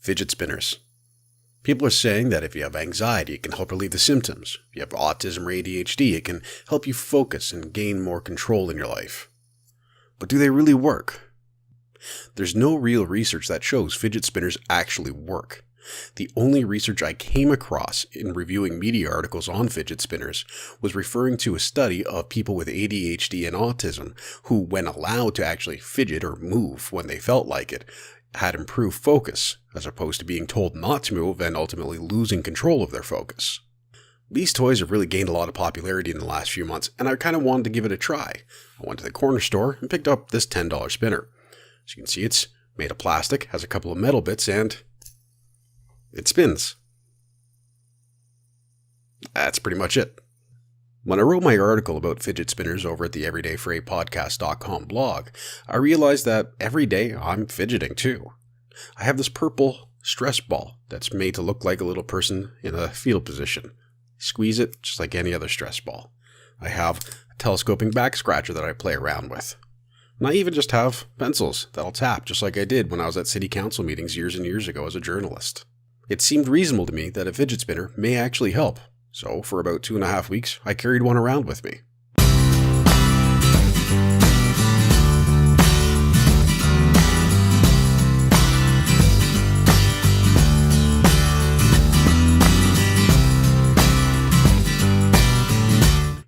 Fidget spinners. People are saying that if you have anxiety, it can help relieve the symptoms. If you have autism or ADHD, it can help you focus and gain more control in your life. But do they really work? There's no real research that shows fidget spinners actually work. The only research I came across in reviewing media articles on fidget spinners was referring to a study of people with ADHD and autism who, when allowed to actually fidget or move when they felt like it, had improved focus, as opposed to being told not to move and ultimately losing control of their focus. These toys have really gained a lot of popularity in the last few months, and I kind of wanted to give it a try. I went to the corner store and picked up this $10 spinner. As you can see, it's made of plastic, has a couple of metal bits, and it spins. That's pretty much it. When I wrote my article about fidget spinners over at the everydayfreightpodcast.com blog, I realized that every day I'm fidgeting too. I have this purple stress ball that's made to look like a little person in a fetal position. Squeeze it just like any other stress ball. I have a telescoping Backscratcher that I play around with. And I even just have pencils that I'll tap just like I did when I was at city council meetings years and years ago as a journalist. It seemed reasonable to me that a fidget spinner may actually help. So for about 2.5 weeks, I carried one around with me.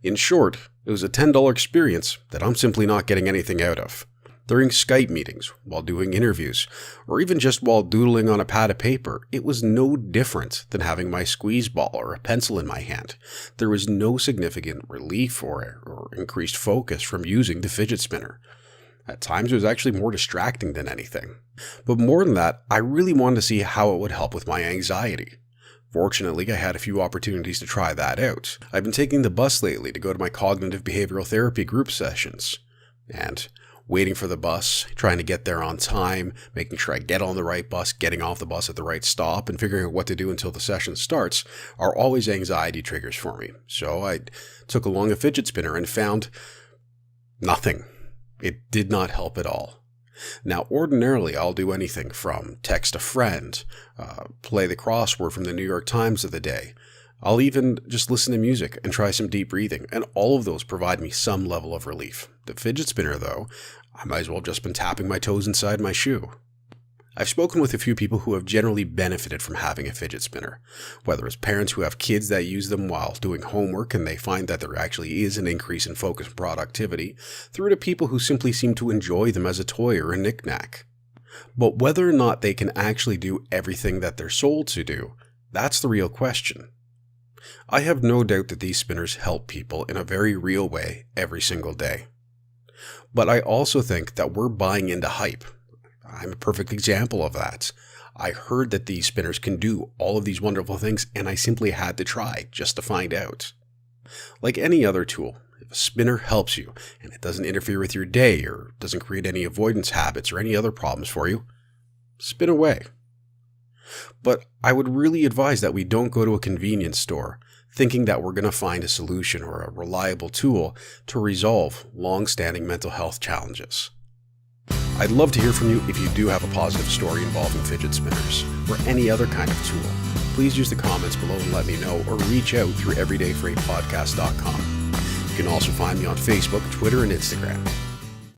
In short, it was a $10 experience that I'm simply not getting anything out of. During Skype meetings, while doing interviews, or even just while doodling on a pad of paper, it was no different than having my squeeze ball or a pencil in my hand. There was no significant relief or increased focus from using the fidget spinner. At times it was actually more distracting than anything. But more than that, I really wanted to see how it would help with my anxiety. Fortunately, I had a few opportunities to try that out. I've been taking the bus lately to go to my cognitive behavioral therapy group sessions. And waiting for the bus, trying to get there on time, making sure I get on the right bus, getting off the bus at the right stop, and figuring out what to do until the session starts are always anxiety triggers for me. So I took along a fidget spinner and found nothing. It did not help at all. Now, ordinarily, I'll do anything from text a friend, play the crossword from the New York Times of the day. I'll even just listen to music and try some deep breathing, and all of those provide me some level of relief. The fidget spinner, though, I might as well have just been tapping my toes inside my shoe. I've spoken with a few people who have generally benefited from having a fidget spinner, whether it's parents who have kids that use them while doing homework and they find that there actually is an increase in focus and productivity, through to people who simply seem to enjoy them as a toy or a knick-knack. But whether or not they can actually do everything that they're sold to do, that's the real question. I have no doubt that these spinners help people in a very real way every single day. But I also think that we're buying into hype. I'm a perfect example of that. I heard that these spinners can do all of these wonderful things, and I simply had to try just to find out. Like any other tool, if a spinner helps you and it doesn't interfere with your day or doesn't create any avoidance habits or any other problems for you, spin away. But I would really advise that we don't go to a convenience store thinking that we're going to find a solution or a reliable tool to resolve long-standing mental health challenges. I'd love to hear from you if you do have a positive story involving fidget spinners or any other kind of tool. Please use the comments below and let me know, or reach out through everydayfreightpodcast.com. You can also find me on Facebook, Twitter, and Instagram.